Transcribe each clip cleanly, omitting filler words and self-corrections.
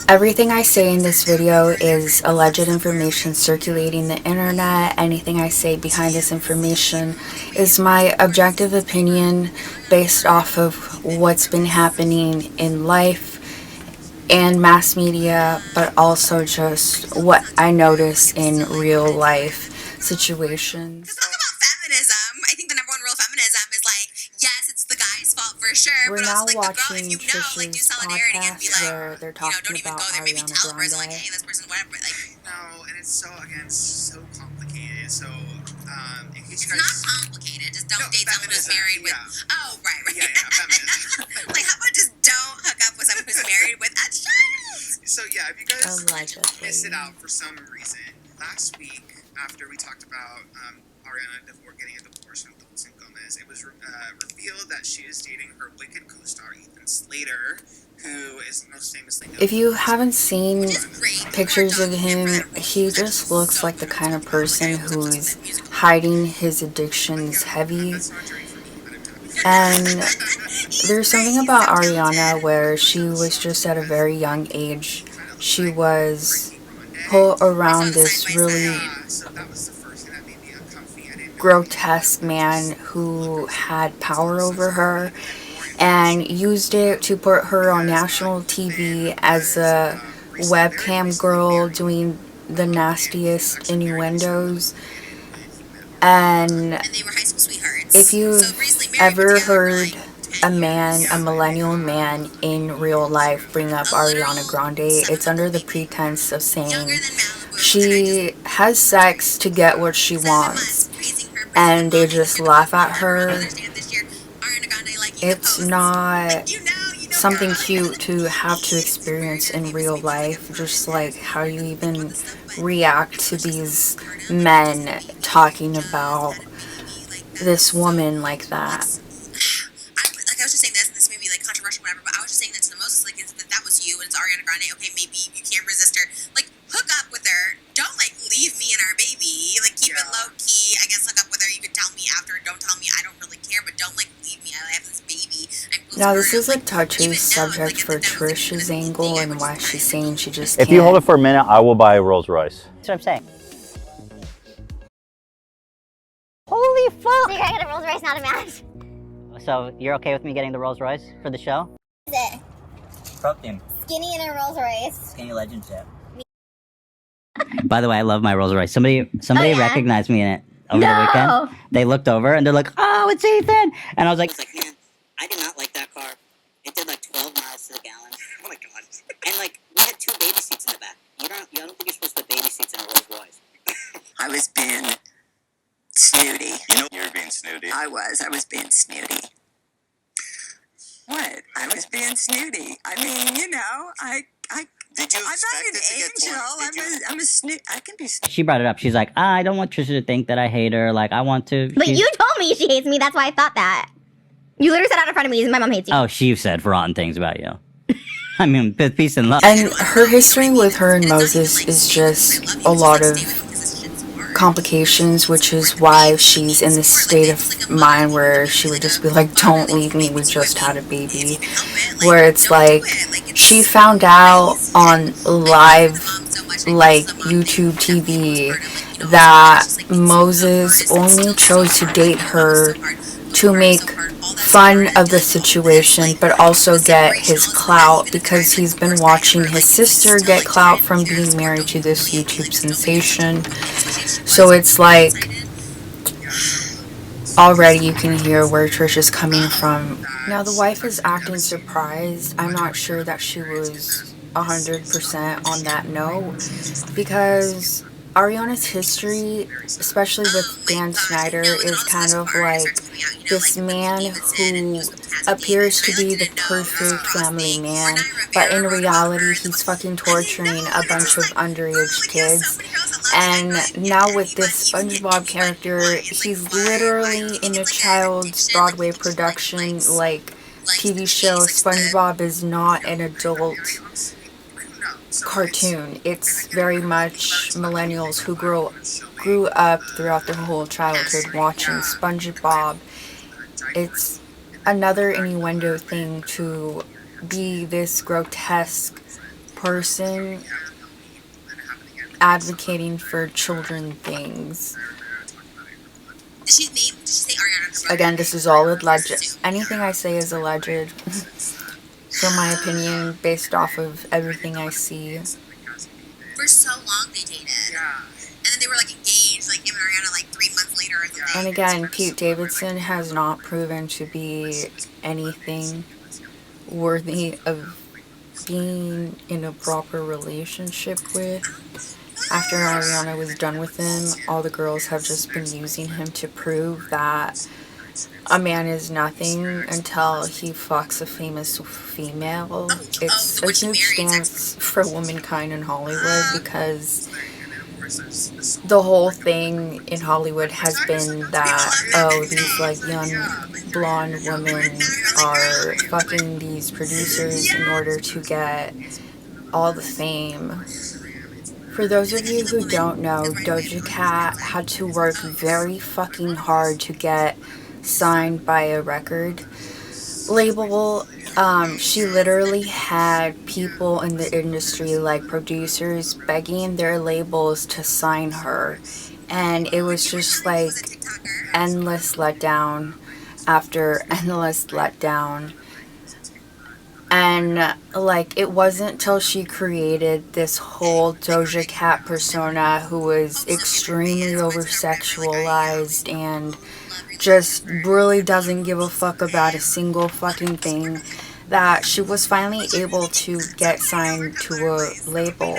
Everything I say in this video is alleged information circulating the internet. Anything I say behind this information is my objective opinion based off of what's been happening in life and mass media, but also just what I notice in real life situations. Talk about feminism. I think the number one rule of feminism is like, yes, it's the guy's fault for sure, We're but now also like the girl, watching if you know, like do Trisha's solidarity and be podcast like, where they're you know, talking don't even about go there. Maybe Ariana tell the person like, Grande. hey, this person, whatever. Like, no, and it's so again so complicated. So, in case it's you guys, not complicated. Just don't date someone who's married with. Yeah. Oh, right, right. Yeah, feminism. Like, how about just don't hook up with someone who's married with a child? So yeah, if you guys Allegedly. missed it out for some reason, last week after we talked about Ariana getting a divorce from Dulce Gomez, it was revealed that she is dating her Wicked co-star Ethan Slater, who is most famously known. If you haven't seen Great. pictures of him, he just looks like the kind of person who's hiding his addictions heavy. That's not true for me, but I'm happy. And there's something about Ariana where she was just at a very young age. She was put around this really So that was the first thing that made me uncomfy. I didn't grotesque man who had power over her and used it to put her on national TV as a webcam girl doing the nastiest innuendos. And And they were high school sweethearts. if you've So recently married ever together for, heard like, a 10 man, years. a millennial man in real life bring up Ariana Grande, it's under the pretense of saying Younger than Malibu, she has sex to get what she 7 wants, months praising her, and they just laugh at her. understand this year, Ariana Grande liking It's the posts. not Like, you know something girl. cute to have to experience in real life. Just like how you even react to these men talking about this woman like that. I was just saying this, and this may be like controversial, whatever, but I was just saying that to the Moses, like, is that was you, and it's Ariana Grande. Okay, maybe you can't resist her. Like, hook up with her. Don't like leave me and our baby. Like, keep it low key. I guess hook up with her. You can tell me after. Don't tell me. I don't really care, but don't like leave me. I have this baby. I'm close Now to this her. is a Like, touchy even now, subject like, for that was, like, Trisha's the angle thing I and was why just she's saying. saying she just If you hold it can't. for a minute, I will buy a Rolls Royce. That's what I'm saying. Holy fuck! So you're gonna get a Rolls Royce, not a match? So you're okay with me getting the Rolls Royce for the show? Is it Protein. skinny in a Rolls Royce? Skinny legend ship. By the way, I love my Rolls Royce. Somebody yeah? recognized me in it over the weekend. They looked over and they're like, "Oh, it's Ethan!" And I was like, Man, I did not like that car. It did like 12 miles to the gallon. Oh my god. And like, we had 2 baby seats in the back. I don't think you're supposed to put baby seats in a Rolls Royce. I was being snooty. You know you were being snooty. I was being snooty. What? I was being snooty. I mean, you know, Did you I'm expect not it an to get angel. torn? I'm a snoot. I can be snooty. she brought it up. She's like, "I don't want Trisha to think that I hate her. Like, I want to." But you told me she hates me, that's why I thought that. You literally said out in front of me, my mom hates you. Oh, she said rotten things about you. I mean, peace and love. And her history with her and Moses is just a lot of complications, which is why she's in this state of mind where she would just be like, don't leave me, we just had a baby. Where it's like, she found out on live, like, YouTube TV that Moses only chose to date her to make fun of the situation, but also get his clout, because he's been watching his sister get clout from being married to this YouTube sensation. So it's like, already you can hear where Trisha's coming from. Now the wife is acting surprised. I'm not sure that she was 100% on that note, because Ariana's history, especially with Dan Schneider, is kind of like this man who appears to be the perfect family man, but in reality he's fucking torturing a bunch of underage kids. And now with this SpongeBob character, he's literally in a child's Broadway production, like, TV show. SpongeBob is not an adult cartoon. It's very much millennials who grew up throughout their whole childhood watching SpongeBob. It's another innuendo thing to be this grotesque person advocating for children things. Did she say Ariana Grande? Again, this is all alleged. Anything I say is alleged, from my opinion, based off of everything I see. For so long they dated. Yeah. And then they were like engaged, like him and Ariana, like 3 months later or something. And again, Pete Davidson has not proven to be anything worthy of being in a proper relationship with. After Ariana was done with him, all the girls have just been using him to prove that a man is nothing until he fucks a famous female. It's a huge stance for womankind in Hollywood because the whole thing in Hollywood has been that, oh, these like young blonde women are fucking these producers in order to get all the fame. For those of you who don't know, Doja Cat had to work very fucking hard to get signed by a record label. She literally had people in the industry, like producers, begging their labels to sign her. And it was just like endless letdown after endless letdown. And like, it wasn't till she created this whole Doja Cat persona who was extremely over sexualized and just really doesn't give a fuck about a single fucking thing that she was finally able to get signed to a label.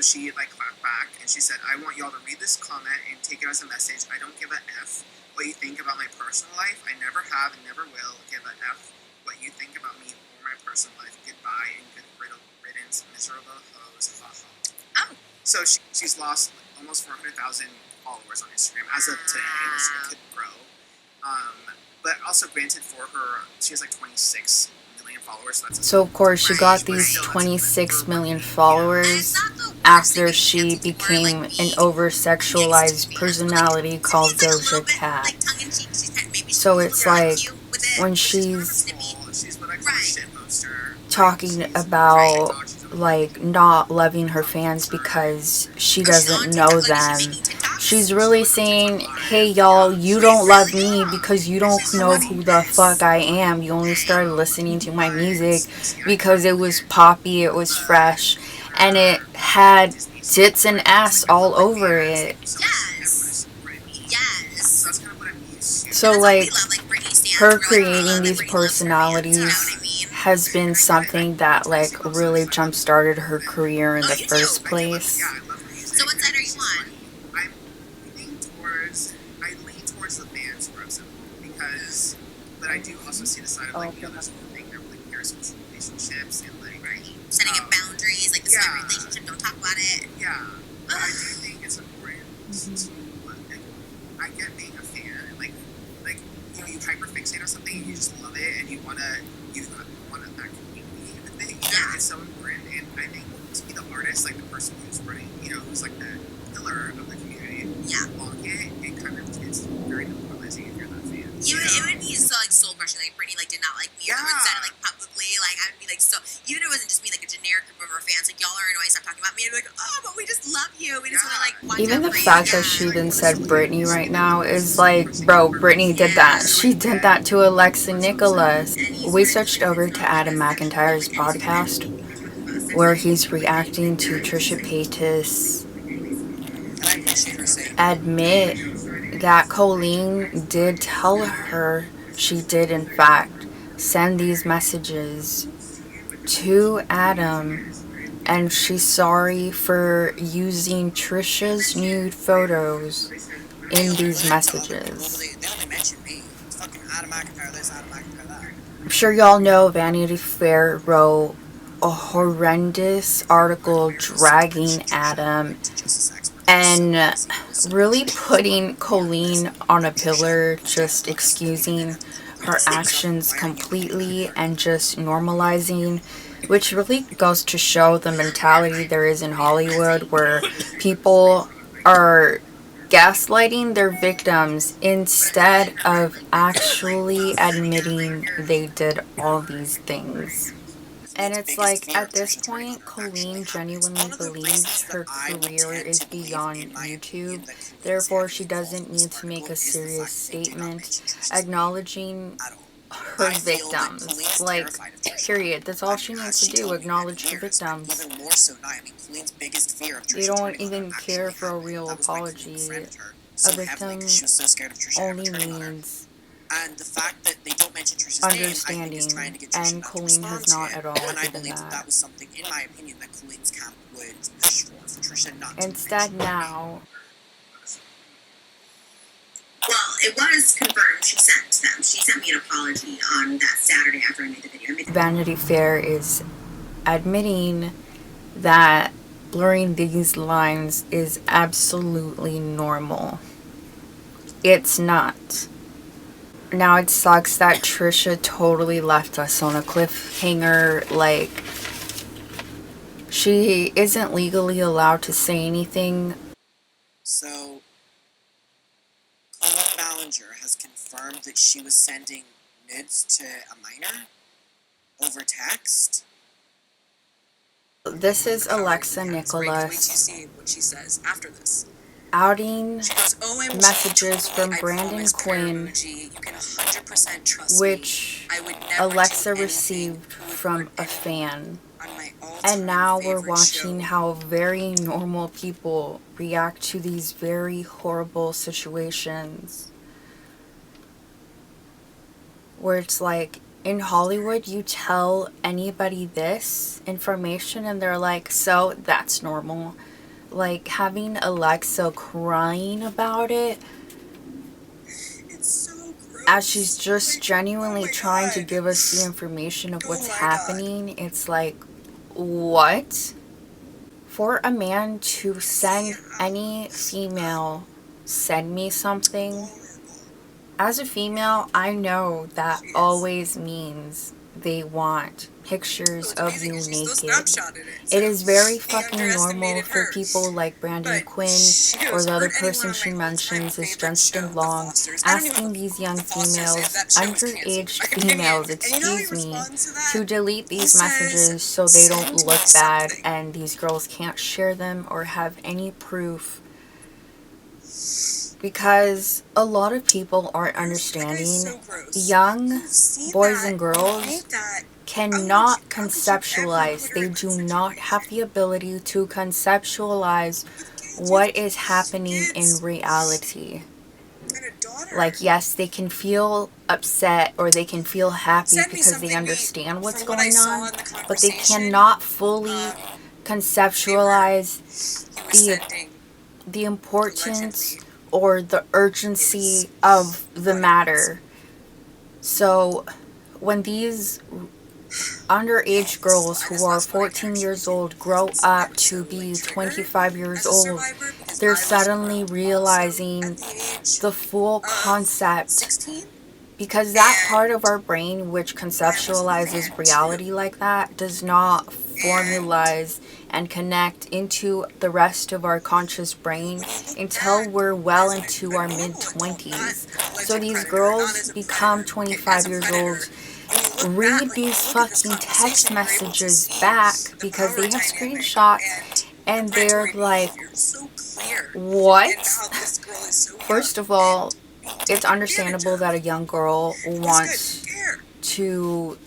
She like clapped back and she said, I want y'all to read this comment and take it as a message. I don't give a F what you think about my personal life. I never have and never will give a F what you think about me or my personal life. Goodbye and good riddance, miserable hoes. Ha ha. Oh. So she's lost almost 400,000 followers on Instagram as of today, and she could grow. But also, granted, for her, she has like 26 million followers. So of course, she got these 26 million followers after she became an over-sexualized personality called Doja Cat. So it's like, when she's talking about like not loving her fans because she doesn't know them, she's really saying, hey y'all, you don't love me because you don't know who the fuck I am. You only started listening to my music because it was poppy, it was fresh, and it had tits and ass all over it. So like, her creating these personalities has been something that like really jump started her career in the first place. So what side are you on? I lean towards the fans person because, but I do also see the side of like, this whole thing that really cares about relationships and like setting up boundaries, like this is a relationship, don't talk about it. Yeah, but I do think it's important to. I get being a fan and like you hyperfixate on something and you just love it and you want that community with it. Yeah, it's so important. And I think to be the artist, like the person who's running, who's like the pillar of the community, it kind of it's very demoralizing if you're not a fan. It would be so like soul crushing. Like Britney like did not like me, or someone said it like publicly. Like I would be like, so even if it wasn't just me, like a generic group of our fans, like y'all are annoying, stop talking about me. I'd be like, oh, but we just love you. We just want to like watch. Even the fact that she then said Britney right now is like, bro, Britney did that. She did that to Alexa Nikolas. We switched over to Adam McIntyre's podcast where he's reacting to Trisha Paytas admit that Colleen did tell her she did in fact send these messages to Adam, and she's sorry for using Trisha's nude photos in these messages. I'm sure y'all know Vanity Fair wrote a horrendous article dragging Adam and really putting Colleen on a pillar, just excusing her actions completely and just normalizing, which really goes to show the mentality there is in Hollywood where people are gaslighting their victims instead of actually admitting they did all these things. And Colleen's it's biggest like, fear at of this Trisha turning point, on her actually Colleen happens. genuinely One of the believes reasons that her I would career tend is to believe, beyond in my YouTube. opinion, that Colleen is Therefore, heavily she involved doesn't in this need to make article a is the serious fact that they did not statement mention Trisha's name acknowledging at all. her I feel that victims. Colleen's Like, terrified of Trisha. period. That's all she As needs to she do, told me acknowledge many the years, but victims. even more so now. I mean, Colleen's biggest fear of They Trisha don't turning on her even actually care for a happened. real That was why Colleen apology. befriended her A so heavily victim because she was so scared of Trisha ever only turning on her. needs And the fact that they don't mention Trisha's name, I think, is understanding, trying to get Trisha and not to Colleen respond has to not it. at all And I given believe that that. that was something, in my opinion, that Colleen's camp would push for Trisha not to Instead, mention. now, Well, it was confirmed. She sent them. She sent me an apology on that Saturday after I made the video. Vanity Fair is admitting that blurring these lines is absolutely normal. It's not. Now it sucks that Trisha totally left us on a cliffhanger. Like, she isn't legally allowed to say anything. So, Colleen Ballinger has confirmed that she was sending nudes to a minor over text. This is Alexa Wait till you Nikolas see what she says after this. outing She goes, OMG, messages from I Brandon promise, Quinn, emoji. You can 100% trust which me. I would never Alexa do anything received who would from hurt a anyone fan. on my all-time And now we're favorite watching show. how very normal people react to these very horrible situations. Where it's like, in Hollywood, you tell anybody this information and they're like, so that's normal. Like, having Alexa crying about it It's so gross. as she's just Like, genuinely oh my trying to God. give us the information of Oh what's my happening. It's like, what? For a man to send any female, send me something, as a female, I know that always means they want pictures of you naked. It is very fucking normal for people like Brandon Quinn or the other person she mentions is Justin Long asking these young females, underage females, excuse me, to delete these messages so they don't look bad and these girls can't share them or have any proof. Because a lot of people aren't understanding. Young boys and girls cannot conceptualize. They do not have the ability to conceptualize what is happening in reality. Like, yes, they can feel upset or they can feel happy because they understand what's going on, but they cannot fully conceptualize the importance or the urgency of the matter. So when these underage girls who are 14 years old grow up to be 25 years old, they're suddenly realizing the full concept, because that part of our brain which conceptualizes reality like that does not formalize and connect into the rest of our conscious brain until we're well into our mid-20s. So these girls become 25 years old, read these fucking text messages back because they have screenshots, and they're like, what? First of all, it's understandable that a young girl wants to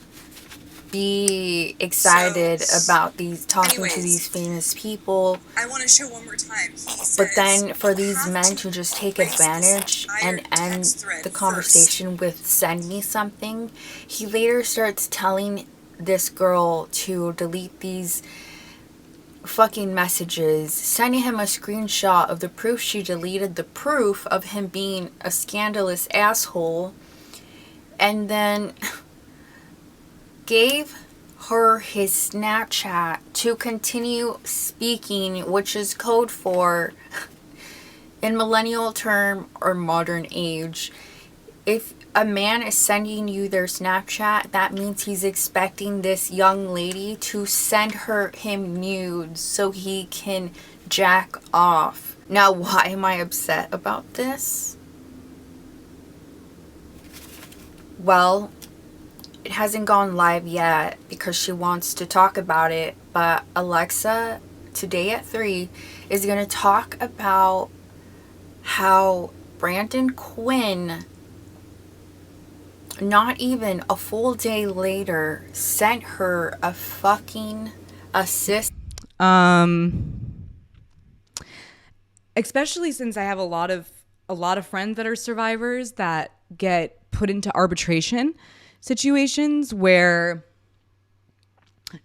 be excited about talking to these famous people. I want to show one more time. But then for these men to just take advantage and end the conversation with send me something, he later starts telling this girl to delete these fucking messages, sending him a screenshot of the proof she deleted, the proof of him being a scandalous asshole, and then gave her his Snapchat to continue speaking, which is code for, in millennial term or modern age, if a man is sending you their Snapchat, that means he's expecting this young lady to send him nudes so he can jack off. Now, why am I upset about this? Well, it hasn't gone live yet because she wants to talk about it, but Alexa today at 3 is going to talk about how Brandon Quinn, not even a full day later, sent her a fucking assist. Especially since I have a lot of friends that are survivors that get put into arbitration situations where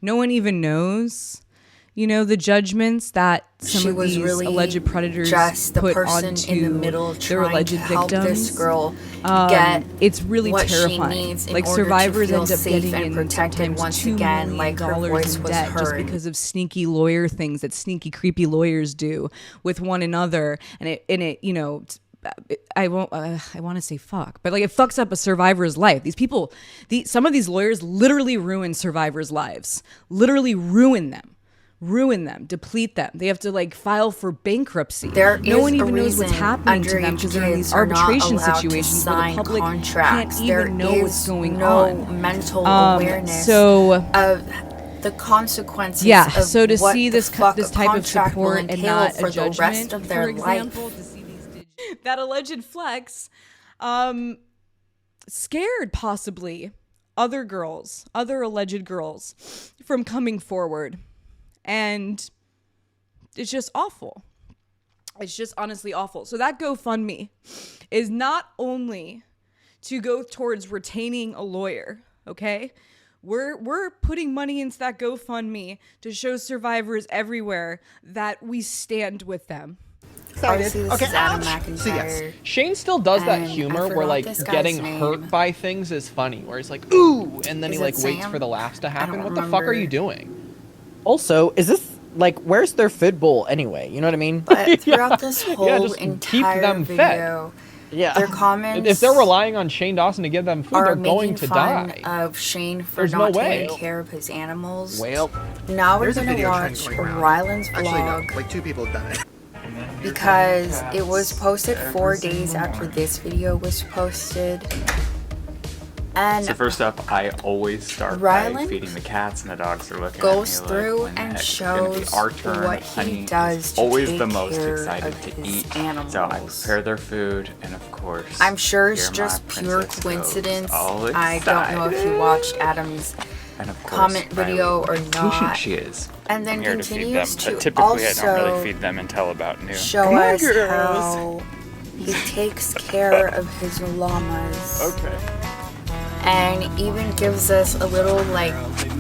no one even knows, you know, the judgments that some of these really alleged predators just the put person onto in the middle their alleged victims. This girl get it's really what terrifying. She needs in like order survivors to feel end up safe getting and protected once $2 again, million like her voice in was debt heard. just because of sneaky lawyer things that sneaky creepy lawyers do with one another, and it you know. I want to say fuck, but like it fucks up a survivor's life. These people, some of these lawyers literally ruin survivors' lives, literally ruin them, deplete them. They have to like file for bankruptcy. No one even knows what's happening to them because they're in these arbitration situations where the public can't even know what's going on. Mental awareness of the consequences. Yeah. Of so to what see this type of support and not for a judgment, the rest of their for example, life. to see that alleged flex, scared possibly other alleged girls from coming forward. And it's just awful. It's just honestly awful. So that GoFundMe is not only to go towards retaining a lawyer, okay? We're putting money into that GoFundMe to show survivors everywhere that we stand with them. Obviously, this is Adam So McIntyre. yes, Shane still does that And humor I where forgot like this guy's getting name. hurt by things is funny, where he's like, ooh, and then Is he like it waits Sam? for the laughs to I happen. don't What the fuck are remember. you doing? Also, is this like where's their food bowl anyway? You know what I mean? But throughout this whole just keep entire them fed. video, Yeah. their comments If they're relying on Shane Dawson to give them food, are they're making going to fun die. of Shane for There's no not way. taking care of his animals. Well, Now we're There's a gonna video trend watch going around. Ryland's Actually, no, vlog like 2 people have done it. because it was posted 4 days after this video was posted. And So first up, I always start by Ryland feeding the cats, and the dogs are looking goes at me through like, when and the heck is it gonna be shows our turn? what he Honey does is to always take the most care excited of to his eat. animals. So I prepare their food, and of course, I'm sure it's here my just pure princess goes, coincidence. all I don't know if you excited. watched Adam's And of course, comment Riley, video or patient not. she is. And then I'm here to feed them, continues but to typically I don't really also feed them until about noon. show us how he takes care of his llamas. Okay. And even gives us a little like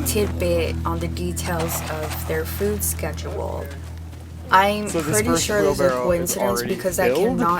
tidbit on the details of their food schedule. I'm So this pretty first sure there's a wheelbarrow is coincidence already because I filled? cannot